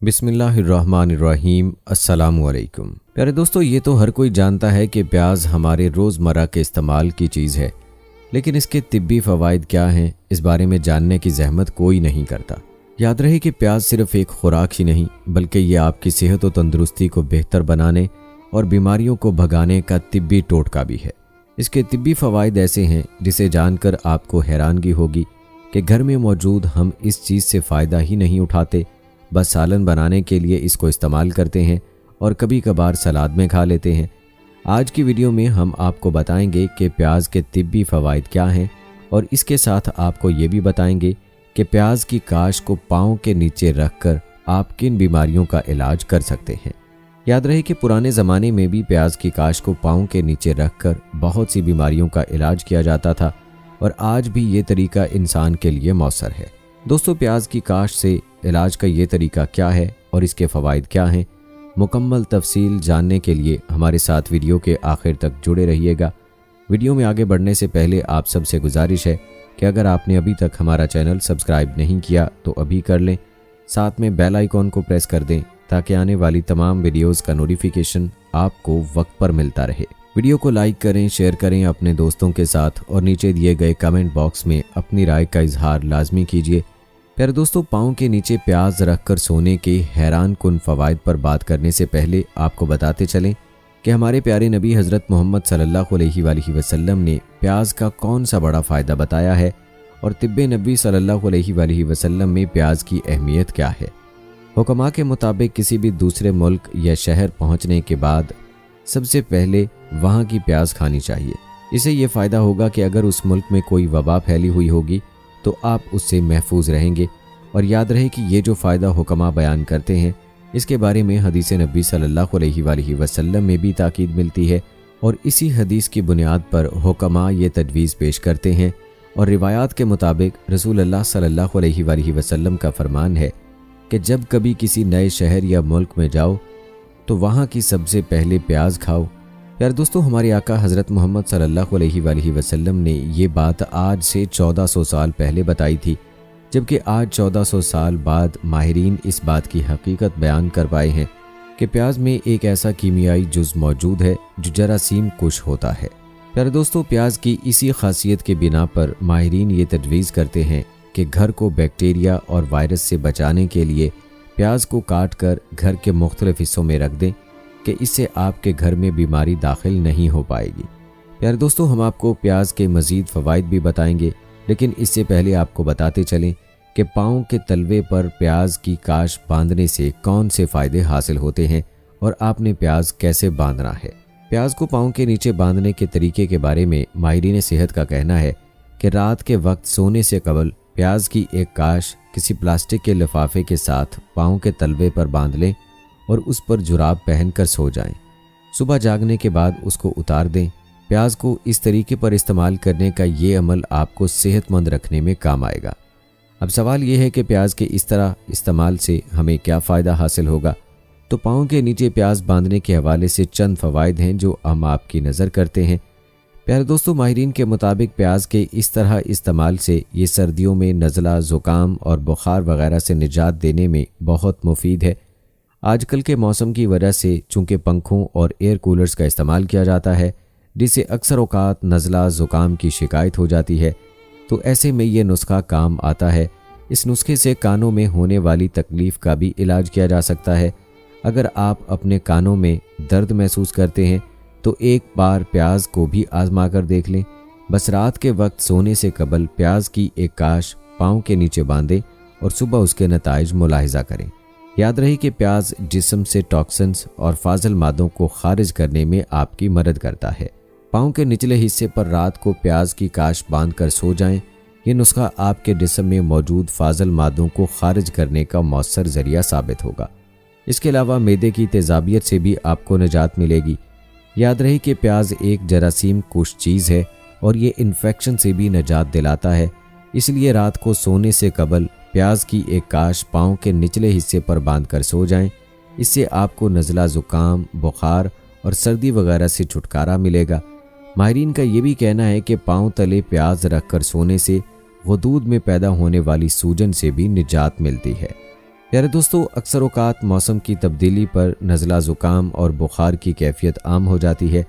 बिस्मिल्लाहिर्रहमानिर्रहीम। अस्सलामुअलैकुम। प्यारे दोस्तों, ये तो हर कोई जानता है कि प्याज हमारे रोज़मर्रा के इस्तेमाल की चीज़ है, लेकिन इसके तिब्बी फ़वाइद क्या हैं, इस बारे में जानने की ज़हमत कोई नहीं करता। याद रहे कि प्याज सिर्फ़ एक खुराक ही नहीं, बल्कि ये आपकी सेहत और तंदुरुस्ती को बेहतर बनाने और बीमारियों को भगाने का तिब्बी टोटका भी है। इसके तिब्बी फ़वाइद ऐसे हैं जिसे जानकर आपको हैरानगी होगी कि घर में मौजूद हम इस चीज़ से फ़ायदा ही नहीं उठाते, बस सालन बनाने के लिए इसको इस्तेमाल करते हैं और कभी कभार सलाद में खा लेते हैं। आज की वीडियो में हम आपको बताएंगे कि प्याज के तिब्बी फ़वाइद क्या हैं और इसके साथ आपको ये भी बताएंगे कि प्याज की काश को पाँव के नीचे रखकर आप किन बीमारियों का इलाज कर सकते हैं। याद रहे कि पुराने ज़माने में भी प्याज की काश को पाँव के नीचे रखकर बहुत सी बीमारियों का इलाज किया जाता था और आज भी ये तरीका इंसान के लिए मौसर है। दोस्तों, प्याज की काश से इलाज का ये तरीका क्या है और इसके फ़वाइद क्या हैं, मुकम्मल तफसील जानने के लिए हमारे साथ वीडियो के आखिर तक जुड़े रहिएगा। वीडियो में आगे बढ़ने से पहले आप सबसे गुजारिश है कि अगर आपने अभी तक हमारा चैनल सब्सक्राइब नहीं किया तो अभी कर लें, साथ में बेल आइकॉन को प्रेस कर दें ताकि आने वाली तमाम वीडियोज़ का नोटिफिकेशन आपको वक्त पर मिलता रहे। वीडियो को लाइक करें, शेयर करें अपने दोस्तों के साथ और नीचे दिए गए कमेंट बॉक्स में अपनी राय का इजहार लाजमी कीजिए। प्यारे दोस्तों, पाँव के नीचे प्याज रखकर सोने के हैरान कुन फ़वाइद पर बात करने से पहले आपको बताते चलें कि हमारे प्यारे नबी हज़रत मोहम्मद सल्लल्लाहु अलैहि वसल्लम ने प्याज का कौन सा बड़ा फ़ायदा बताया है और तिब्बे नबी सल्लल्लाहु अलैहि वसल्लम में प्याज की अहमियत क्या है। हुक्मा के मुताबिक किसी भी दूसरे मुल्क या शहर पहुँचने के बाद सबसे पहले वहाँ की प्याज खानी चाहिए। इससे ये फ़ायदा होगा कि अगर उस मुल्क में कोई वबा फैली हुई होगी तो आप उससे महफूज रहेंगे। और याद रहे कि ये जो फ़ायदा हुक्मा बयान करते हैं, इसके बारे में हदीस नबी सल्लल्लाहु अलैहि वसल्लम में भी ताकीद मिलती है और इसी हदीस की बुनियाद पर हुक्मा ये तजवीज़ पेश करते हैं। और रिवायात के मुताबिक रसूल अल्लाह सल्लल्लाहु अलैहि वसल्लम का फरमान है कि जब कभी किसी नए शहर या मुल्क में जाओ तो वहाँ की सबसे पहले प्याज खाओ। यार दोस्तों, हमारे आका हज़रत मोहम्मद सल्लल्लाहु अलैहि वसल्लम ने ये बात आज से 1400 साल पहले बताई थी, जबकि आज 1400 साल बाद माहिरीन इस बात की हकीकत बयान कर पाए हैं कि प्याज में एक ऐसा कीमियाई जुज़ मौजूद है जो जरासीम कुश होता है। प्यारे दोस्तों, प्याज की इसी खासियत के बिना पर माहिरीन ये तजवीज़ करते हैं कि घर को बैक्टीरिया और वायरस से बचाने के लिए प्याज को काट कर घर के मुख्तलिफ हिस्सों में रख दें कि इससे आपके घर में बीमारी दाखिल नहीं हो पाएगी। प्यारे दोस्तों, हम आपको प्याज के मज़ीद फ़वाइद भी बताएंगे, लेकिन इससे पहले आपको बताते चलें कि पाँव के तलवे पर प्याज की काश बांधने से कौन से फ़ायदे हासिल होते हैं और आपने प्याज कैसे बांधना है। प्याज को पाँव के नीचे बांधने के तरीके के बारे में माहिरीन सेहत का कहना है कि रात के वक्त सोने से कबल प्याज की एक काश किसी प्लास्टिक के लिफाफे के साथ पाँव के तलवे पर बांध लें और उस पर जुराब पहनकर सो जाएं। सुबह जागने के बाद उसको उतार दें। प्याज को इस तरीके पर इस्तेमाल करने का ये अमल आपको सेहतमंद रखने में काम आएगा। अब सवाल ये है कि प्याज के इस तरह इस्तेमाल से हमें क्या फ़ायदा हासिल होगा। तो पाँव के नीचे प्याज बांधने के हवाले से चंद फ़वाइद हैं जो हम आपकी नज़र करते हैं। प्यारे दोस्तों, माहिरीन के मुताबिक प्याज के इस तरह इस्तेमाल से ये सर्दियों में नज़ला, ज़ुकाम और बुखार वगैरह से निजात देने में बहुत मुफीद है। आजकल के मौसम की वजह से चूँकि पंखों और एयर कूलर्स का इस्तेमाल किया जाता है, जिससे अक्सर औक़ात नज़ला, ज़ुकाम की शिकायत हो जाती है, तो ऐसे में ये नुस्खा काम आता है। इस नुस्खे से कानों में होने वाली तकलीफ़ का भी इलाज किया जा सकता है। अगर आप अपने कानों में दर्द महसूस करते हैं तो एक बार प्याज को भी आजमा कर देख लें। बस रात के वक्त सोने से कबल प्याज की एक काश पाँव के नीचे बांधें और सुबह उसके नताइज मुलाहिजा करें। याद रहे कि प्याज जिस्म से टॉक्सिन्स और फाजल मादों को खारिज करने में आपकी मदद करता है। पाँव के निचले हिस्से पर रात को प्याज की काश बांधकर सो जाएं। ये नुस्खा आपके जिस्म में मौजूद फाजल मादों को खारिज करने का मौसर ज़रिया साबित होगा। इसके अलावा मैदे की तेज़ाबियत से भी आपको निजात मिलेगी। याद रहे कि प्याज एक जरासीम कुश चीज़ है और ये इन्फेक्शन से भी निजात दिलाता है। इसलिए रात को सोने से कबल प्याज की एक काश पाँव के निचले हिस्से पर बांधकर सो जाएं। इससे आपको नज़ला, ज़ुकाम, बुखार और सर्दी वगैरह से छुटकारा मिलेगा। माहिरीन का ये भी कहना है कि पाँव तले प्याज रखकर सोने से गुदूद में पैदा होने वाली सूजन से भी निजात मिलती है। प्यारे दोस्तों, अक्सर औकात मौसम की तब्दीली पर नज़ला ज़ुकाम और बुखार की कैफियत आम हो जाती है।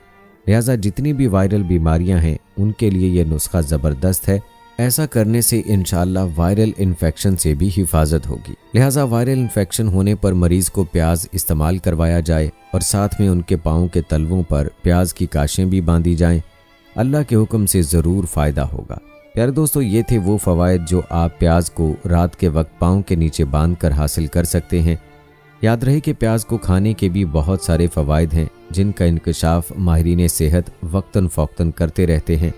लिहाजा जितनी भी वायरल बीमारियां हैं उनके लिए ये नुस्खा ज़बरदस्त है। ऐसा करने से इंशाअल्लाह वायरल इन्फेक्शन से भी हिफाजत होगी। लिहाजा वायरल इन्फेक्शन होने पर मरीज़ को प्याज इस्तेमाल करवाया जाए और साथ में उनके पाँव के तलवों पर प्याज की काशें भी बांधी जाएं। अल्लाह के हुक्म से ज़रूर फ़ायदा होगा। प्यारे दोस्तों, ये थे वो फ़वाइद जो आप प्याज को रात के वक्त पाँव के नीचे बांध कर हासिल कर सकते हैं। याद रहे कि प्याज को खाने के भी बहुत सारे फ़वाइद हैं जिनका इंकशाफ माहिरीन सेहत वक्तन फ़ौक्तन करते रहते हैं।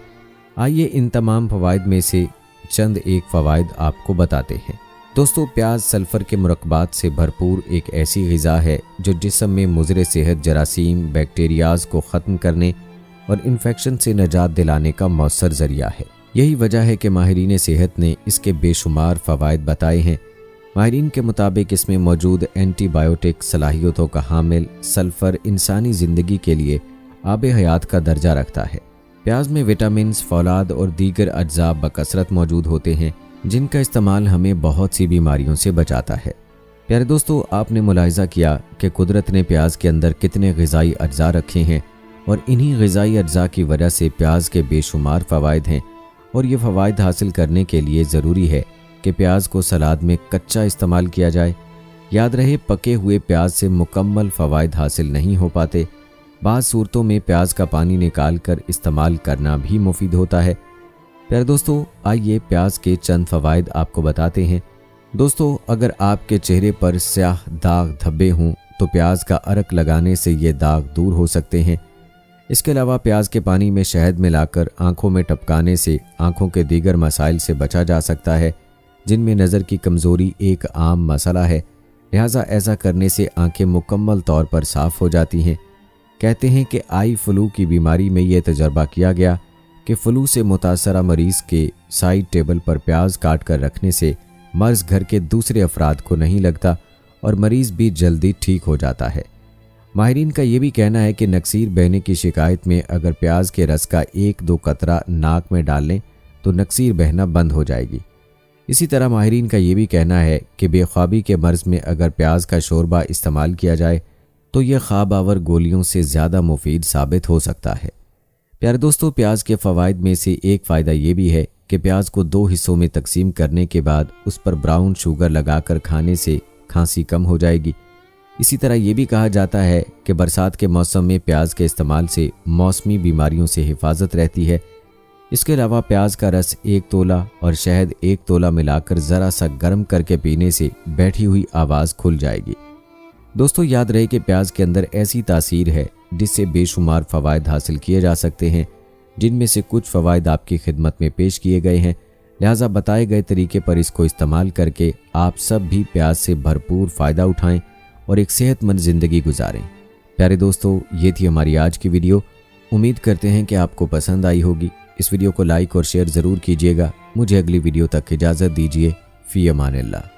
आइए इन तमाम फ़वाइद में से चंद एक फ़वाइद आपको बताते हैं। दोस्तों, प्याज सल्फ़र के मुरक्बात से भरपूर एक ऐसी ग़िज़ा है जो जिस्म में मुज़र सेहत जरासीम बैक्टीरियाज़ को ख़त्म करने और इन्फेक्शन से निजात दिलाने का मौसर ज़रिया है। यही वजह है कि माहिरीन सेहत ने इसके बेशुमार फ़वाइद बताए हैं। माहिरीन के मुताबिक इसमें मौजूद एंटीबायोटिक सलाहियतों का हामिल सल्फ़र इंसानी ज़िंदगी के लिए आब हयात का दर्जा रखता है। प्याज में विटामिन्स, फौलाद और दीगर अज्जा बकसरत मौजूद होते हैं जिनका इस्तेमाल हमें बहुत सी बीमारियों से बचाता है। प्यारे दोस्तों, आपने मुलाहिज़ा किया कि कुदरत ने प्याज के अंदर कितने ग़िज़ाई अज्जा रखे हैं और इन्हीं ग़िज़ाई अज्जा की वजह से प्याज के बेशुमार फ़वाइद हैं। और ये फ़वाइद हासिल करने के लिए ज़रूरी है कि प्याज को सलाद में कच्चा इस्तेमाल किया जाए। याद रहे, पके हुए प्याज से मुकम्मल फ़वाइद हासिल नहीं हो पाते। बाज़ सूरतों में प्याज का पानी निकाल कर इस्तेमाल करना भी मुफीद होता है। प्यारे दोस्तों, आइए प्याज के चंद फ़वाइद आपको बताते हैं। दोस्तों, अगर आपके चेहरे पर स्याह दाग धब्बे हों तो प्याज का अरक लगाने से ये दाग दूर हो सकते हैं। इसके अलावा प्याज के पानी में शहद मिलाकर आंखों में टपकाने से आंखों के दीगर मसाइल से बचा जा सकता है, जिनमें नज़र की कमज़ोरी एक आम मसला है। लिहाजा ऐसा करने से आंखें मुकम्मल तौर पर साफ़ हो जाती हैं। कहते हैं कि आई फ्लू की बीमारी में ये तजर्बा किया गया कि फ्लू से मुतासरा मरीज़ के साइड टेबल पर प्याज काट कर रखने से मर्ज़ घर के दूसरे अफराद को नहीं लगता और मरीज़ भी जल्दी ठीक हो जाता है। माहिरीन का ये भी कहना है कि नक्सीर बहने की शिकायत में अगर प्याज के रस का 1-2 कतरा नाक में डाल लें तो नक्सीर बहना बंद हो जाएगी। इसी तरह माहिरीन का ये भी कहना है कि बेख्वाबी के मर्ज़ में अगर प्याज का शोरबा इस्तेमाल किया जाए तो ये ख्वाब आवर गोलियों से ज़्यादा मुफीद साबित हो सकता है। प्यारे दोस्तों, प्याज के फ़वाइद में से एक फ़ायदा ये भी है कि प्याज को 2 हिस्सों में तकसीम करने के बाद उस पर ब्राउन शुगर लगाकर खाने से खांसी कम हो जाएगी। इसी तरह ये भी कहा जाता है कि बरसात के मौसम में प्याज के इस्तेमाल से मौसमी बीमारियों से हिफाजत रहती है। इसके अलावा प्याज का रस 1 तोला और शहद 1 तोला मिलाकर ज़रा सा गर्म करके पीने से बैठी हुई आवाज़ खुल जाएगी। दोस्तों, याद रहे कि प्याज के अंदर ऐसी तासीर है जिससे बेशुमार फ़वाइद हासिल किए जा सकते हैं, जिनमें से कुछ फ़वाइद आपकी खिदमत में पेश किए गए हैं। लिहाजा बताए गए तरीके पर इसको इस्तेमाल करके आप सब भी प्याज से भरपूर फ़ायदा उठाएँ और एक सेहतमंद ज़िंदगी गुजारें। प्यारे दोस्तों, ये थी हमारी आज की वीडियो। उम्मीद करते हैं कि आपको पसंद आई होगी। इस वीडियो को लाइक और शेयर ज़रूर कीजिएगा। मुझे अगली वीडियो तक इजाज़त दीजिए। फ़ी अमानिल्लाह।